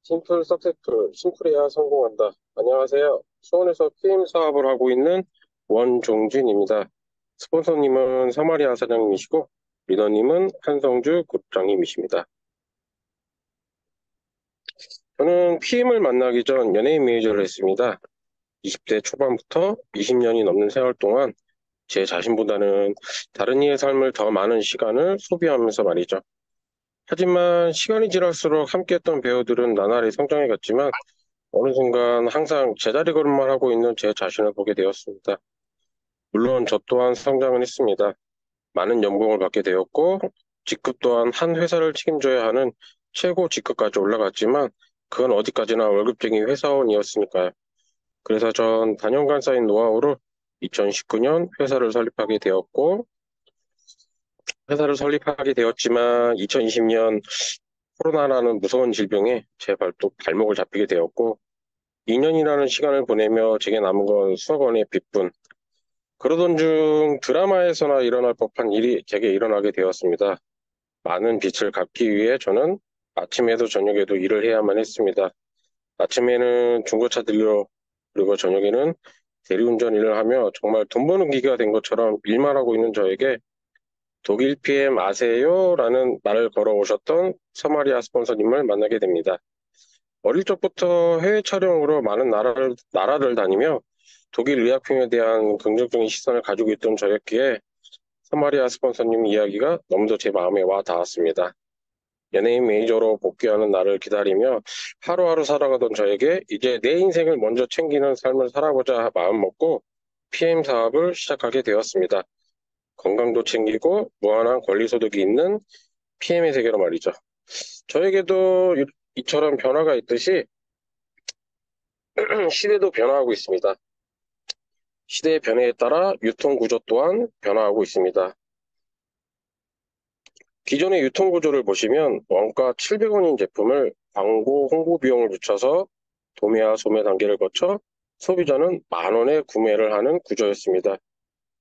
심플 석세풀, 심플해야 성공한다. 안녕하세요. 수원에서 PM 사업을 하고 있는 원종진입니다. 스폰서님은 서마리아 사장님이시고, 리더님은 한성주 국장님이십니다. 저는 PM을 만나기 전 연예인 매니저를 했습니다. 20대 초반부터 20년이 넘는 세월 동안 제 자신보다는 다른 이의 삶을 더 많은 시간을 소비하면서 말이죠. 하지만 시간이 지날수록 함께했던 배우들은 나날이 성장해갔지만 어느 순간 항상 제자리 걸음만 하고 있는 제 자신을 보게 되었습니다. 물론 저 또한 성장은 했습니다. 많은 연봉을 받게 되었고, 직급 또한 한 회사를 책임져야 하는 최고 직급까지 올라갔지만, 그건 어디까지나 월급쟁이 회사원이었으니까요. 그래서 전 단연간 쌓인 노하우를 2019년 회사를 설립하게 되었지만, 2020년 코로나라는 무서운 질병에 제 발목을 잡히게 되었고, 2년이라는 시간을 보내며 제게 남은 건 수억 원의 빚뿐. 그러던 중 드라마에서나 일어날 법한 일이 제게 일어나게 되었습니다. 많은 빚을 갚기 위해 저는 아침에도 저녁에도 일을 해야만 했습니다. 아침에는 중고차 딜러, 그리고 저녁에는 대리운전 일을 하며 정말 돈 버는 기계가 된 것처럼 일만 하고 있는 저에게 독일 PM 아세요? 라는 말을 걸어오셨던 서마리아 스폰서님을 만나게 됩니다. 어릴 적부터 해외 촬영으로 많은 나라를 다니며 독일 의약품에 대한 긍정적인 시선을 가지고 있던 저였기에 사마리아 스폰서님 이야기가 너무도 제 마음에 와 닿았습니다. 연예인 매니저로 복귀하는 날을 기다리며 하루하루 살아가던 저에게 이제 내 인생을 먼저 챙기는 삶을 살아보자 마음먹고 PM 사업을 시작하게 되었습니다. 건강도 챙기고 무한한 권리소득이 있는 PM의 세계로 말이죠. 저에게도 이처럼 변화가 있듯이 시대도 변화하고 있습니다. 시대의 변화에 따라 유통 구조 또한 변화하고 있습니다. 기존의 유통 구조를 보시면 원가 700원인 제품을 광고 홍보 비용을 붙여서 도매와 소매 단계를 거쳐 소비자는 만 원에 구매를 하는 구조였습니다.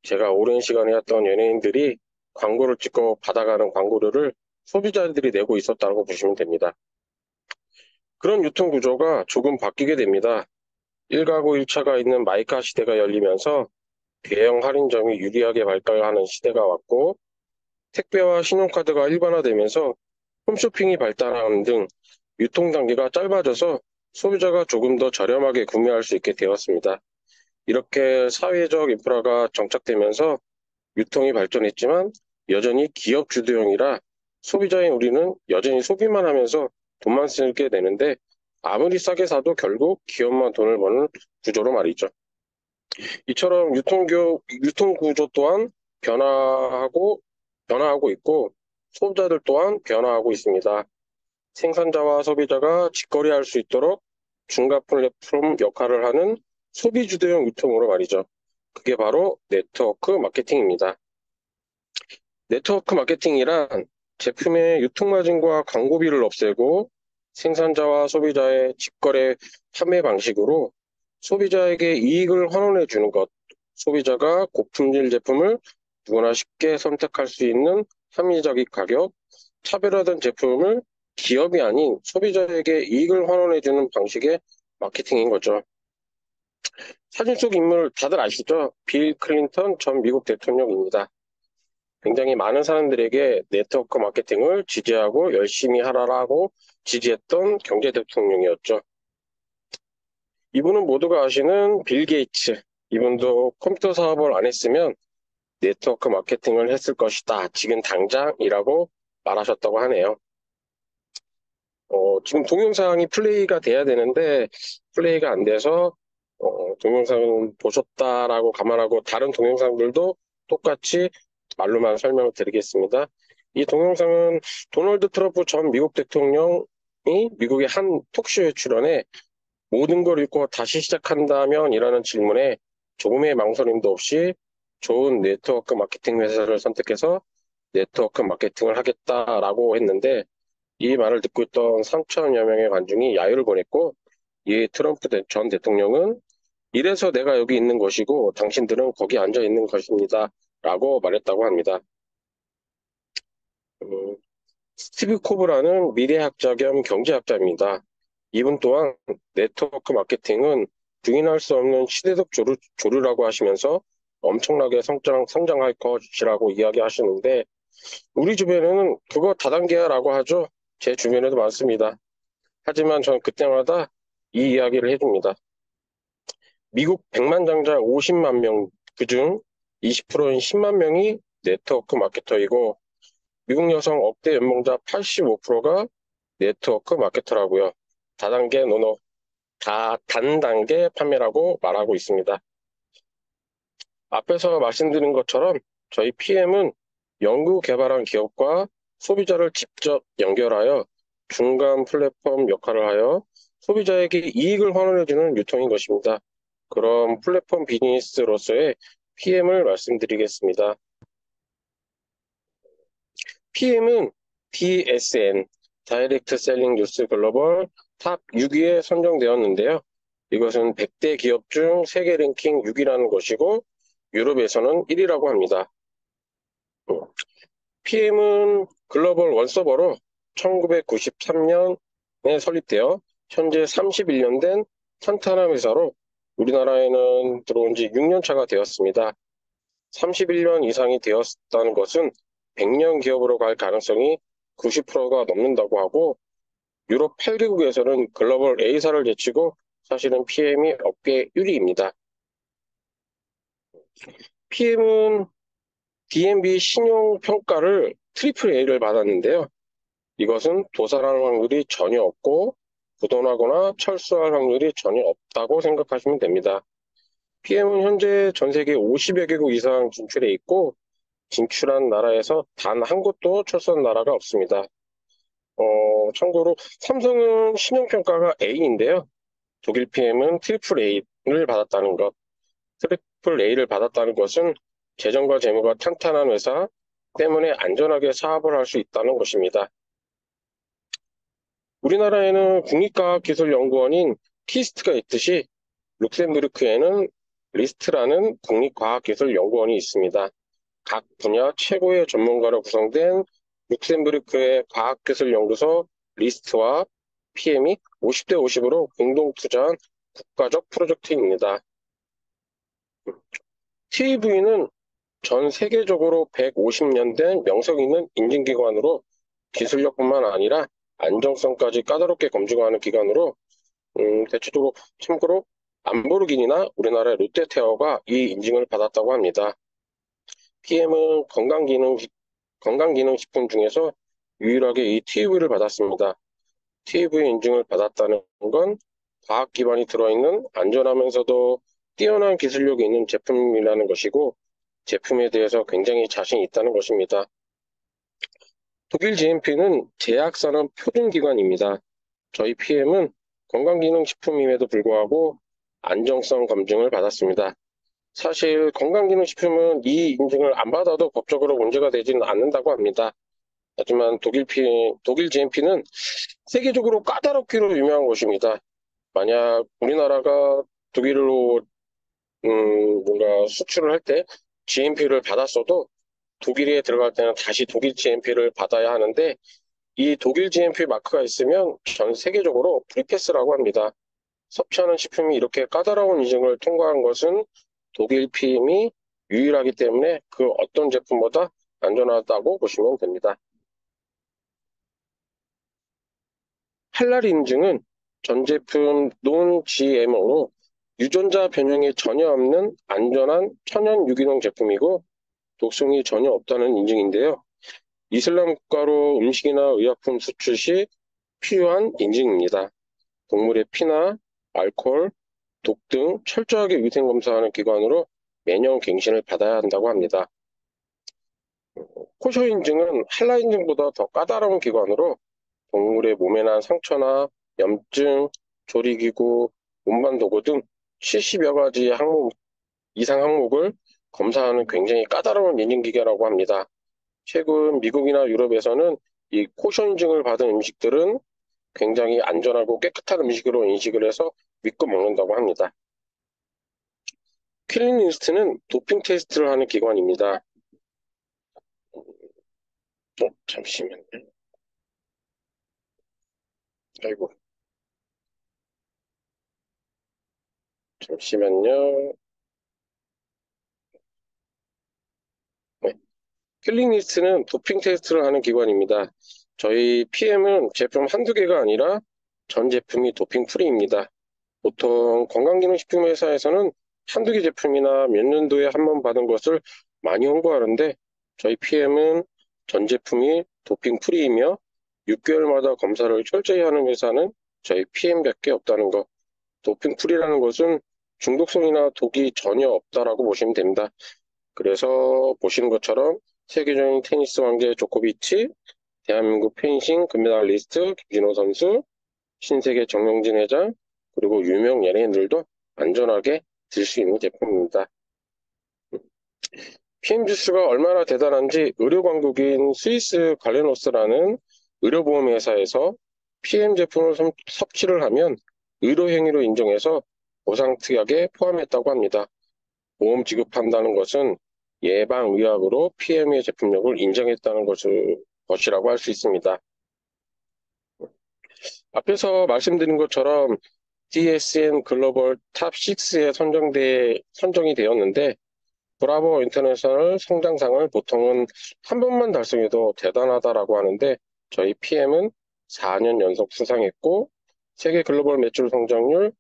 제가 오랜 시간에 했던 연예인들이 광고를 찍고 받아가는 광고료를 소비자들이 내고 있었다고 보시면 됩니다. 그런 유통 구조가 조금 바뀌게 됩니다. 1가구 1차가 있는 마이카 시대가 열리면서 대형 할인점이 유리하게 발달하는 시대가 왔고, 택배와 신용카드가 일반화되면서 홈쇼핑이 발달하는 등 유통 단계가 짧아져서 소비자가 조금 더 저렴하게 구매할 수 있게 되었습니다. 이렇게 사회적 인프라가 정착되면서 유통이 발전했지만 여전히 기업 주도형이라 소비자인 우리는 여전히 소비만 하면서 돈만 쓰게 되는데 아무리 싸게 사도 결국 기업만 돈을 버는 구조로 말이죠. 이처럼 유통 구조 또한 변화하고, 변화하고 있고, 소비자들 또한 변화하고 있습니다. 생산자와 소비자가 직거래할 수 있도록 중간 플랫폼 역할을 하는 소비 주도형 유통으로 말이죠. 그게 바로 네트워크 마케팅입니다. 네트워크 마케팅이란 제품의 유통마진과 광고비를 없애고 생산자와 소비자의 직거래 판매 방식으로 소비자에게 이익을 환원해 주는 것, 소비자가 고품질 제품을 누구나 쉽게 선택할 수 있는 합리적인 가격, 차별화된 제품을 기업이 아닌 소비자에게 이익을 환원해 주는 방식의 마케팅인 거죠. 사진 속 인물 다들 아시죠? 빌 클린턴 전 미국 대통령입니다. 굉장히 많은 사람들에게 네트워크 마케팅을 지지하고 열심히 하라고 지지했던 경제 대통령이었죠. 이분은 모두가 아시는 빌 게이츠. 이분도 컴퓨터 사업을 안 했으면 네트워크 마케팅을 했을 것이다. 지금 당장이라고 말하셨다고 하네요. 지금 동영상이 플레이가 돼야 되는데 플레이가 안 돼서 동영상을 보셨다라고 감안하고 다른 동영상들도 똑같이 말로만 설명을 드리겠습니다. 이 동영상은 도널드 트럼프 전 미국 대통령이 미국의 한 톡쇼에 출연해 모든 걸 잃고 다시 시작한다면 이라는 질문에 조금의 망설임도 없이 좋은 네트워크 마케팅 회사를 선택해서 네트워크 마케팅을 하겠다라고 했는데 이 말을 듣고 있던 3천여 명의 관중이 야유를 보냈고 이 트럼프 전 대통령은 이래서 내가 여기 있는 것이고 당신들은 거기 앉아 있는 것입니다. 라고 말했다고 합니다. 스티브 코브라는 미래학자 겸 경제학자입니다. 이분 또한 네트워크 마케팅은 부인할 수 없는 시대적 조류라고 하시면서 엄청나게 성장할 것이라고 이야기하시는데 우리 주변에는 그거 다단계야라고 하죠. 제 주변에도 많습니다. 하지만 전 그때마다 이 이야기를 해줍니다. 미국 100만 장자 50만 명, 그중 20%인 10만 명이 네트워크 마케터이고 미국 여성 억대 연봉자 85%가 네트워크 마케터라고요. 다단계 노노, 단단계 판매라고 말하고 있습니다. 앞에서 말씀드린 것처럼 저희 PM은 연구 개발한 기업과 소비자를 직접 연결하여 중간 플랫폼 역할을 하여 소비자에게 이익을 환원해주는 유통인 것입니다. 그럼 플랫폼 비즈니스로서의 PM을 말씀드리겠습니다. PM은 DSN, 다이렉트 셀링 뉴스 글로벌 탑 6위에 선정되었는데요. 이것은 100대 기업 중 세계 랭킹 6위라는 것이고 유럽에서는 1위라고 합니다. PM은 글로벌 원서버로 1993년에 설립되어 현재 31년 된 탄탄한 회사로 우리나라에는 들어온 지 6년 차가 되었습니다. 31년 이상이 되었다는 것은 100년 기업으로 갈 가능성이 90%가 넘는다고 하고 유럽 8개국에서는 글로벌 A사를 제치고 사실은 PM이 업계 1위입니다. PM은 DNB 신용평가를 트리플 A를 받았는데요. 이것은 도살할 확률이 전혀 없고 부도나거나 철수할 확률이 전혀 없다고 생각하시면 됩니다. PM은 현재 전 세계 50여 개국 이상 진출해 있고 진출한 나라에서 단 한 곳도 철수한 나라가 없습니다. 참고로 삼성은 신용평가가 A인데요. 독일 PM은 트리플 A를 받았다는 것. 트리플 A를 받았다는 것은 재정과 재무가 탄탄한 회사 때문에 안전하게 사업을 할 수 있다는 것입니다. 우리나라에는 국립과학기술연구원인 키스트가 있듯이 룩셈부르크에는 리스트라는 국립과학기술연구원이 있습니다. 각 분야 최고의 전문가로 구성된 룩셈부르크의 과학기술연구소 리스트와 PM이 50대 50으로 공동 투자한 국가적 프로젝트입니다. TV는 전 세계적으로 150년 된 명성 있는 인증기관으로 기술력뿐만 아니라 안정성까지 까다롭게 검증하는 기관으로 대체적으로 참고로 람보르기니나 우리나라의 롯데테어가 이 인증을 받았다고 합니다. PM은 건강기능식품 중에서 유일하게 이 TV를 받았습니다. TV 인증을 받았다는 건 과학 기반이 들어있는 안전하면서도 뛰어난 기술력이 있는 제품이라는 것이고 제품에 대해서 굉장히 자신이 있다는 것입니다. 독일 GMP는 제약산업 표준기관입니다. 저희 PM은 건강기능식품임에도 불구하고 안정성 검증을 받았습니다. 사실 건강기능식품은 이 인증을 안 받아도 법적으로 문제가 되지는 않는다고 합니다. 하지만 독일 GMP는 세계적으로 까다롭기로 유명한 곳입니다. 만약 우리나라가 독일로 뭔가 수출을 할 때 GMP를 받았어도 독일에 들어갈 때는 다시 독일 GMP를 받아야 하는데 이 독일 GMP 마크가 있으면 전 세계적으로 프리패스라고 합니다. 섭취하는 식품이 이렇게 까다로운 인증을 통과한 것은 독일 PM이 유일하기 때문에 그 어떤 제품보다 안전하다고 보시면 됩니다. 할랄 인증은 전 제품 논 GMO로 유전자 변형이 전혀 없는 안전한 천연 유기농 제품이고 독성이 전혀 없다는 인증인데요. 이슬람 국가로 음식이나 의약품 수출 시 필요한 인증입니다. 동물의 피나 알코올, 독 등 철저하게 위생검사하는 기관으로 매년 갱신을 받아야 한다고 합니다. 코쇼 인증은 할라 인증보다 더 까다로운 기관으로 동물의 몸에 난 상처나 염증, 조리기구, 운반도구 등 70여 가지 이상 항목을 검사하는 굉장히 까다로운 인증기계라고 합니다. 최근 미국이나 유럽에서는 이 코쇼 인증을 받은 음식들은 굉장히 안전하고 깨끗한 음식으로 인식을 해서 믿고 먹는다고 합니다. 킬링리스트는 도핑 테스트를 하는 기관입니다. 잠시만요. 아이고. 잠시만요. 네. 힐링리스트는 도핑 테스트를 하는 기관입니다. 저희 PM은 제품 한두 개가 아니라 전 제품이 도핑 프리입니다. 보통 건강기능식품 회사에서는 한두 개 제품이나 몇 년도에 한 번 받은 것을 많이 홍보하는데 저희 PM은 전 제품이 도핑 프리이며 6개월마다 검사를 철저히 하는 회사는 저희 PM밖에 없다는 것. 도핑 프리라는 것은 중독성이나 독이 전혀 없다라고 보시면 됩니다. 그래서 보시는 것처럼 세계적인 테니스 왕제 조코비치, 대한민국 펜싱 금메달리스트 김진호 선수, 신세계 정영진 회장, 그리고 유명 연예인들도 안전하게 들 수 있는 제품입니다. PM 주스가 얼마나 대단한지 의료 광국인 스위스 갈레노스라는 의료보험 회사에서 PM 제품을 섭취를 하면 의료행위로 인정해서 보상 특약에 포함했다고 합니다. 보험 지급한다는 것은 예방의학으로 PM의 제품력을 인정했다는 것이라고 할 수 있습니다. 앞에서 말씀드린 것처럼 DSM 글로벌 탑 6에 선정이 되었는데 브라보 인터내셔널 성장상을 보통은 한 번만 달성해도 대단하다라고 하는데 저희 PM은 4년 연속 수상했고 세계 글로벌 매출 성장률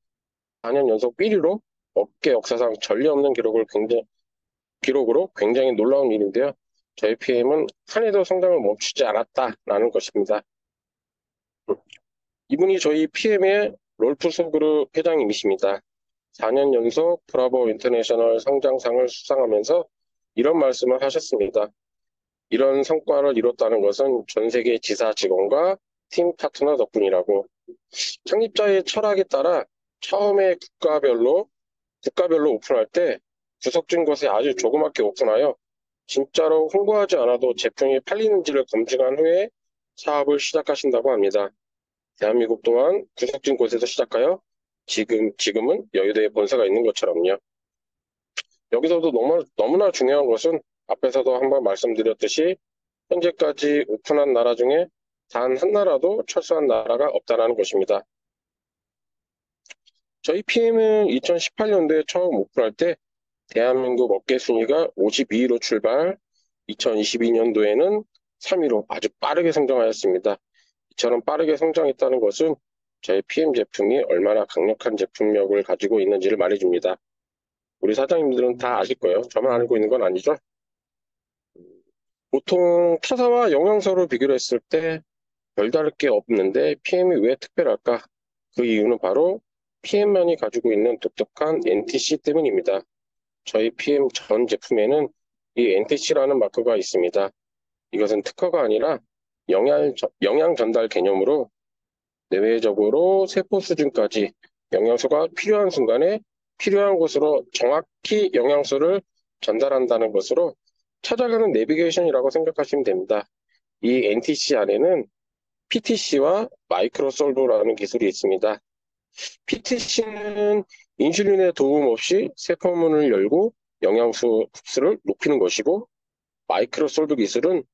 4년 연속 1위로 업계 역사상 전례 없는 기록으로 굉장히 놀라운 일인데요. 저희 PM은 한 해도 성장을 멈추지 않았다라는 것입니다. 이분이 저희 PM의 롤프 소그룹 회장님이십니다. 4년 연속 브라보 인터내셔널 성장상을 수상하면서 이런 말씀을 하셨습니다. 이런 성과를 이뤘다는 것은 전 세계 지사 직원과 팀 파트너 덕분이라고. 창립자의 철학에 따라 처음에 국가별로 오픈할 때 구석진 곳에 아주 조그맣게 오픈하여 진짜로 홍보하지 않아도 제품이 팔리는지를 검증한 후에 사업을 시작하신다고 합니다. 대한민국 또한 구석진 곳에서 시작하여 지금은 여의도에 본사가 있는 것처럼요. 여기서도 너무나 중요한 것은 앞에서도 한번 말씀드렸듯이 현재까지 오픈한 나라 중에 단 한 나라도 철수한 나라가 없다는 것입니다. 저희 PM은 2018년도에 처음 오픈할 때 대한민국 업계 순위가 52위로 출발, 2022년도에는 3위로 아주 빠르게 성장하였습니다. 이처럼 빠르게 성장했다는 것은 저희 PM 제품이 얼마나 강력한 제품력을 가지고 있는지를 말해줍니다. 우리 사장님들은 다 아실 거예요. 저만 알고 있는 건 아니죠. 보통 타사와 영양소를 비교를 했을 때 별다를 게 없는데 PM이 왜 특별할까? 그 이유는 바로 PM만이 가지고 있는 독특한 NTC 때문입니다. 저희 PM 전 제품에는 이 NTC라는 마크가 있습니다. 이것은 특허가 아니라 영양 전달 개념으로 내외적으로 세포 수준까지 영양소가 필요한 순간에 필요한 곳으로 정확히 영양소를 전달한다는 것으로 찾아가는 내비게이션이라고 생각하시면 됩니다. 이 NTC 안에는 PTC와 마이크로솔브라는 기술이 있습니다. PTC는 인슐린의 도움 없이 세포문을 열고 영양소 흡수를 높이는 것이고 마이크로솔브 기술은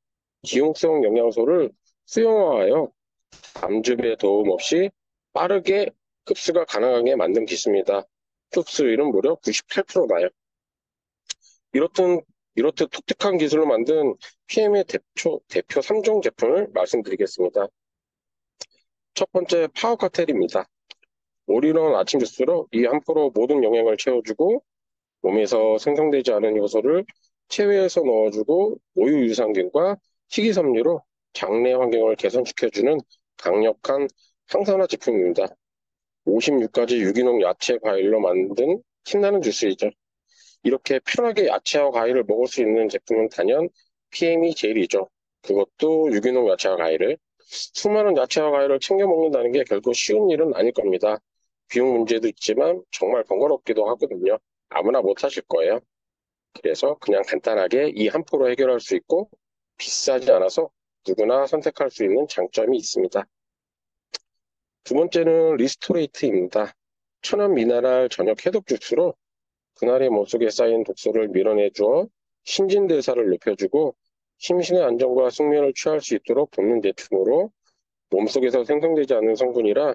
기용성 영양소를 수용화하여 담즙의 도움 없이 빠르게 흡수가 가능하게 만든 기술입니다. 흡수율은 무려 98% 나요. 이렇듯 독특한 기술로 만든 PM의 대표 3종 제품을 말씀드리겠습니다. 첫 번째 파워카텔입니다. 올인원 아침 주스로 이 한 포로 모든 영양을 채워주고 몸에서 생성되지 않은 요소를 체외에서 넣어주고 모유 유산균과 식이섬유로 장내 환경을 개선시켜주는 강력한 항산화 제품입니다. 56가지 유기농 야채 과일로 만든 신나는 주스이죠. 이렇게 편하게 야채와 과일을 먹을 수 있는 제품은 단연 PM이 제일이죠. 그것도 유기농 야채와 과일을. 수많은 야채와 과일을 챙겨 먹는다는 게 결코 쉬운 일은 아닐 겁니다. 비용 문제도 있지만 정말 번거롭기도 하거든요. 아무나 못 하실 거예요. 그래서 그냥 간단하게 이 한 포로 해결할 수 있고 비싸지 않아서 누구나 선택할 수 있는 장점이 있습니다. 두 번째는 리스토레이트입니다. 천연 미네랄 저녁 해독 주스로 그날의 몸속에 쌓인 독소를 밀어내 주어 신진대사를 높여주고 심신의 안정과 숙면을 취할 수 있도록 돕는 제품으로 몸속에서 생성되지 않는 성분이라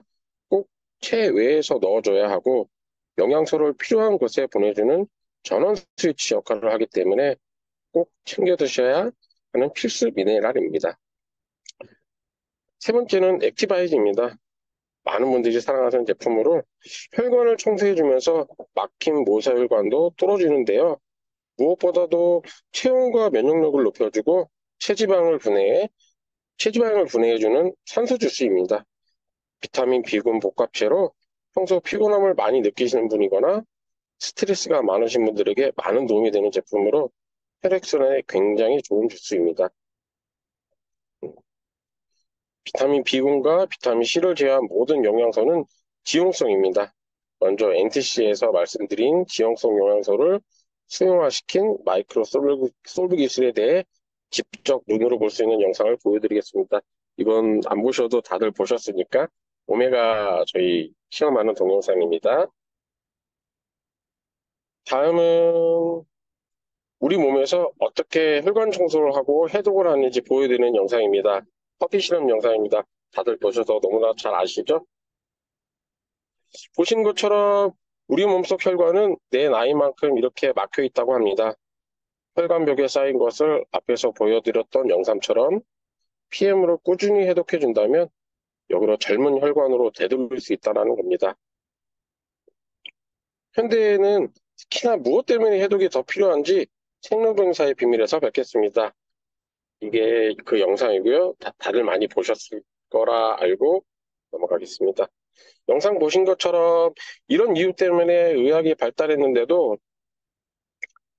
꼭 체외에서 넣어줘야 하고 영양소를 필요한 곳에 보내주는 전원 스위치 역할을 하기 때문에 꼭 챙겨 드셔야 하는 필수 미네랄입니다. 세 번째는 액티바이즈입니다. 많은 분들이 사랑하는 제품으로 혈관을 청소해주면서 막힌 모세혈관도 뚫어주는데요. 무엇보다도 체온과 면역력을 높여주고 체지방을 분해해주는 산소 주스입니다. 비타민 B군 복합체로 평소 피곤함을 많이 느끼시는 분이거나 스트레스가 많으신 분들에게 많은 도움이 되는 제품으로 혈액순환에 굉장히 좋은 주스입니다. 비타민 B군과 비타민 C를 제외한 모든 영양소는 지용성입니다. 먼저 NTC에서 말씀드린 지용성 영양소를 수용화시킨 마이크로 솔브 기술에 대해 직접 눈으로 볼 수 있는 영상을 보여드리겠습니다. 이건 안 보셔도 다들 보셨으니까 오메가 저희 시험하는 동영상입니다. 다음은 우리 몸에서 어떻게 혈관 청소를 하고 해독을 하는지 보여드리는 영상입니다. 커피 실험 영상입니다. 다들 보셔서 너무나 잘 아시죠? 보신 것처럼 우리 몸속 혈관은 내 나이만큼 이렇게 막혀 있다고 합니다. 혈관벽에 쌓인 것을 앞에서 보여드렸던 영상처럼 PM으로 꾸준히 해독해준다면 역으로 젊은 혈관으로 되돌릴 수 있다는 겁니다. 현대에는 특히나 무엇 때문에 해독이 더 필요한지 생로병사의 비밀에서 뵙겠습니다. 이게 그 영상이고요. 다들 많이 보셨을 거라 알고 넘어가겠습니다. 영상 보신 것처럼 이런 이유 때문에 의학이 발달했는데도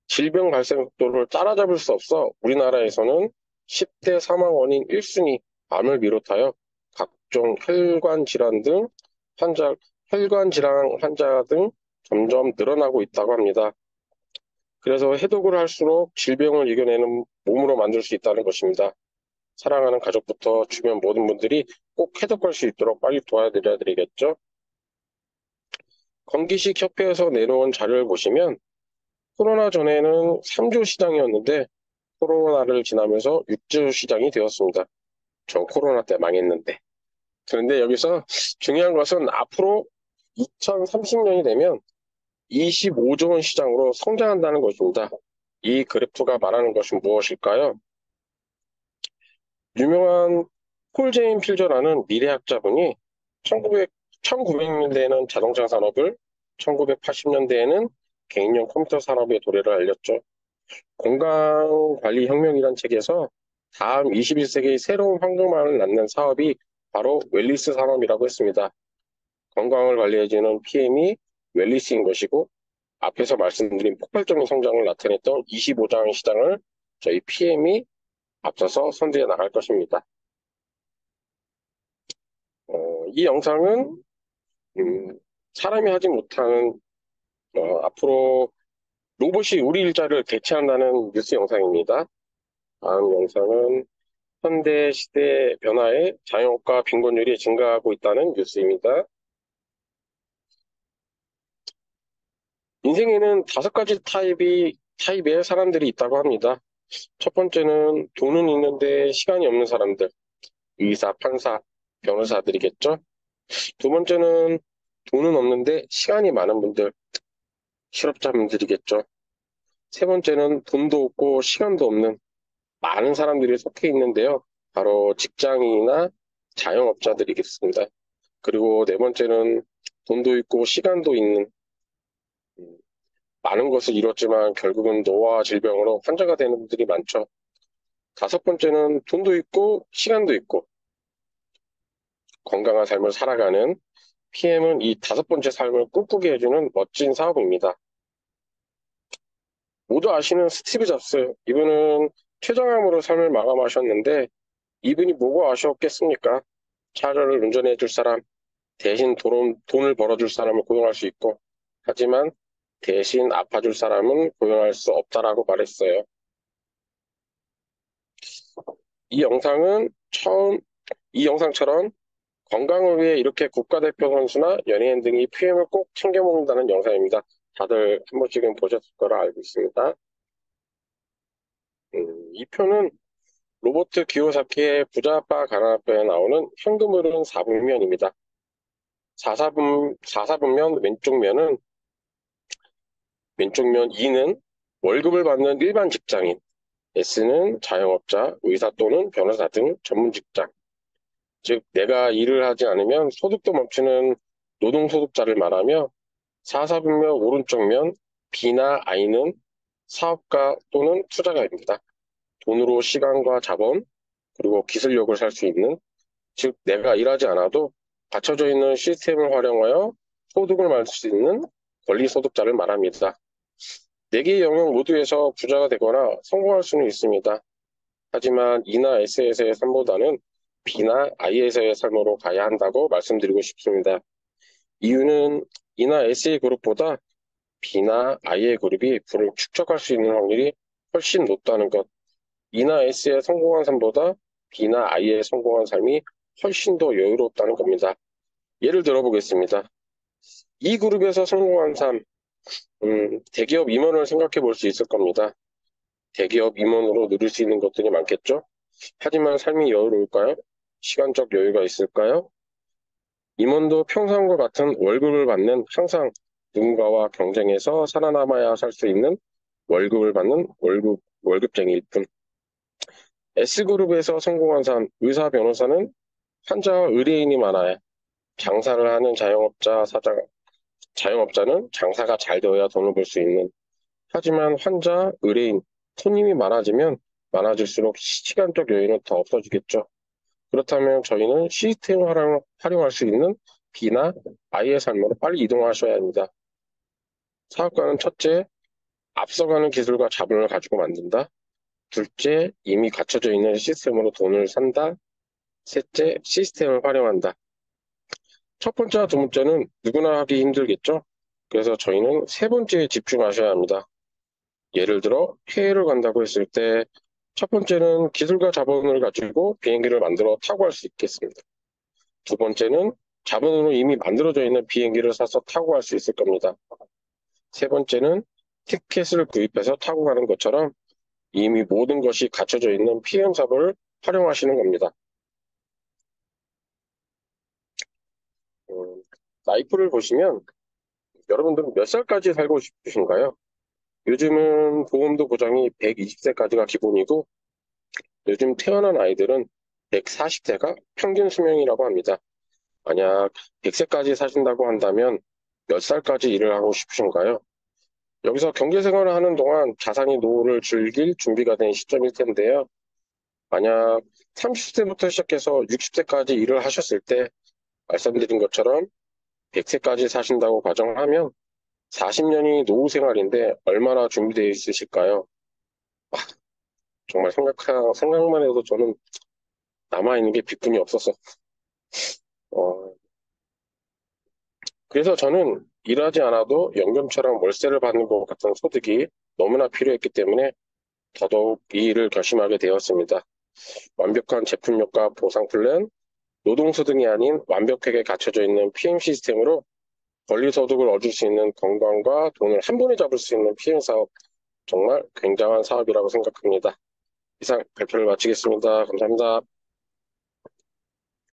질병 발생 속도를 따라잡을 수 없어 우리나라에서는 10대 사망 원인 1순위 암을 비롯하여 각종 혈관 질환 환자 등 점점 늘어나고 있다고 합니다. 그래서 해독을 할수록 질병을 이겨내는 몸으로 만들 수 있다는 것입니다. 사랑하는 가족부터 주변 모든 분들이 꼭 해독할 수 있도록 빨리 도와드려야 되겠죠. 건기식 협회에서 내놓은 자료를 보시면 코로나 전에는 3조 시장이었는데 코로나를 지나면서 6조 시장이 되었습니다. 전 코로나 때 망했는데. 그런데 여기서 중요한 것은 앞으로 2030년이 되면 25조 원 시장으로 성장한다는 것입니다. 이 그래프가 말하는 것은 무엇일까요? 유명한 폴 제인 필저라는 미래학자분이 1900년대에는 자동차 산업을, 1980년대에는 개인용 컴퓨터 산업의 도래를 알렸죠. 건강관리혁명이란 책에서 다음 21세기의 새로운 황금알을 낳는 사업이 바로 웰리스 산업이라고 했습니다. 건강을 관리해주는 PM이 웰리스인 것이고 앞에서 말씀드린 폭발적인 성장을 나타냈던 25장 시장을 저희 PM이 앞서서 선두에 나갈 것입니다. 이 영상은 사람이 하지 못하는 앞으로 로봇이 우리 일자를 대체한다는 뉴스 영상입니다. 다음 영상은 현대 시대 변화에 자영업과 빈곤율이 증가하고 있다는 뉴스입니다. 인생에는 5가지 타입의 사람들이 있다고 합니다. 첫 번째는 돈은 있는데 시간이 없는 사람들, 의사, 판사, 변호사들이겠죠. 두 번째는 돈은 없는데 시간이 많은 분들, 실업자분들이겠죠. 세 번째는 돈도 없고 시간도 없는 많은 사람들이 속해 있는데요. 바로 직장인이나 자영업자들이겠습니다. 그리고 네 번째는 돈도 있고 시간도 있는 많은 것을 이뤘지만 결국은 노화와 질병으로 환자가 되는 분들이 많죠. 다섯 번째는 돈도 있고 시간도 있고 건강한 삶을 살아가는 PM은 이 다섯 번째 삶을 꿈꾸게 해주는 멋진 사업입니다. 모두 아시는 스티브 잡스, 이분은 췌장암으로 삶을 마감하셨는데 이분이 뭐가 아쉬웠겠습니까? 차를 운전해 줄 사람, 대신 돈을 벌어줄 사람을 고용할 수 있고 하지만 대신 아파줄 사람은 고용할 수 없다라고 말했어요. 이 영상은 이 영상처럼 건강을 위해 이렇게 국가대표 선수나 연예인 등이 PM을 꼭 챙겨 먹는다는 영상입니다. 다들 한 번씩은 보셨을 거라 알고 있습니다. 이 표는 로버트 기요사키의 부자 아빠 가난 아빠에 나오는 현금 흐르는 4분면입니다. 4사분면 왼쪽 면은 왼쪽 면 E는 월급을 받는 일반 직장인, S는 자영업자, 의사 또는 변호사 등 전문 직장. 즉, 내가 일을 하지 않으면 소득도 멈추는 노동소득자를 말하며 사사분면 오른쪽 면 B나 I는 사업가 또는 투자가입니다. 돈으로 시간과 자본, 그리고 기술력을 살 수 있는, 즉 내가 일하지 않아도 갖춰져 있는 시스템을 활용하여 소득을 만들 수 있는 권리소득자를 말합니다. 네 개의 영역 모두에서 부자가 되거나 성공할 수는 있습니다. 하지만 E나 S에서의 삶보다는 B나 I에서의 삶으로 가야 한다고 말씀드리고 싶습니다. 이유는 E나 S의 그룹보다 B나 I의 그룹이 부를 축적할 수 있는 확률이 훨씬 높다는 것. E나 S의 성공한 삶보다 B나 I의 성공한 삶이 훨씬 더 여유롭다는 겁니다. 예를 들어보겠습니다. 이 그룹에서 성공한 삶, 대기업 임원을 생각해 볼 수 있을 겁니다. 대기업 임원으로 누릴 수 있는 것들이 많겠죠? 하지만 삶이 여유로울까요? 시간적 여유가 있을까요? 임원도 평상과 같은 월급을 받는 항상 누군가와 경쟁해서 살아남아야 살 수 있는 월급을 받는 월급쟁이일 뿐. S그룹에서 성공한 삶, 의사, 변호사는 환자와 의뢰인이 많아야 장사를 하는 자영업자는 장사가 잘 되어야 돈을 벌 수 있는. 하지만 환자, 의뢰인, 손님이 많아지면 많아질수록 시간적 여유는 더 없어지겠죠. 그렇다면 저희는 시스템을 활용할 수 있는 B나 I의 삶으로 빨리 이동하셔야 합니다. 사업가는 첫째, 앞서가는 기술과 자본을 가지고 만든다. 둘째, 이미 갖춰져 있는 시스템으로 돈을 산다. 셋째, 시스템을 활용한다. 첫 번째와 두 번째는 누구나 하기 힘들겠죠? 그래서 저희는 세 번째에 집중하셔야 합니다. 예를 들어 해외를 간다고 했을 때 첫 번째는 기술과 자본을 가지고 비행기를 만들어 타고 갈 수 있겠습니다. 두 번째는 자본으로 이미 만들어져 있는 비행기를 사서 타고 갈 수 있을 겁니다. 세 번째는 티켓을 구입해서 타고 가는 것처럼 이미 모든 것이 갖춰져 있는 PM 사업을 활용하시는 겁니다. 라이프를 보시면 여러분들은 몇 살까지 살고 싶으신가요? 요즘은 보험도 보장이 120세까지가 기본이고 요즘 태어난 아이들은 140세가 평균 수명이라고 합니다. 만약 100세까지 사신다고 한다면 몇 살까지 일을 하고 싶으신가요? 여기서 경제생활을 하는 동안 자산이 노후를 즐길 준비가 된 시점일 텐데요. 만약 30세부터 시작해서 60세까지 일을 하셨을 때 말씀드린 것처럼 100세까지 사신다고 가정하면 40년이 노후 생활인데 얼마나 준비되어 있으실까요? 정말 생각만 해도 저는 남아있는 게 빚뿐이 없어서. 어, 그래서 저는 일하지 않아도 연금처럼 월세를 받는 것 같은 소득이 너무나 필요했기 때문에 더더욱 이 일을 결심하게 되었습니다. 완벽한 제품력과 보상 플랜, 노동소득이 아닌 완벽하게 갖춰져 있는 PM 시스템으로 권리소득을 얻을 수 있는 건강과 돈을 한 번에 잡을 수 있는 PM 사업, 정말 굉장한 사업이라고 생각합니다. 이상 발표를 마치겠습니다. 감사합니다.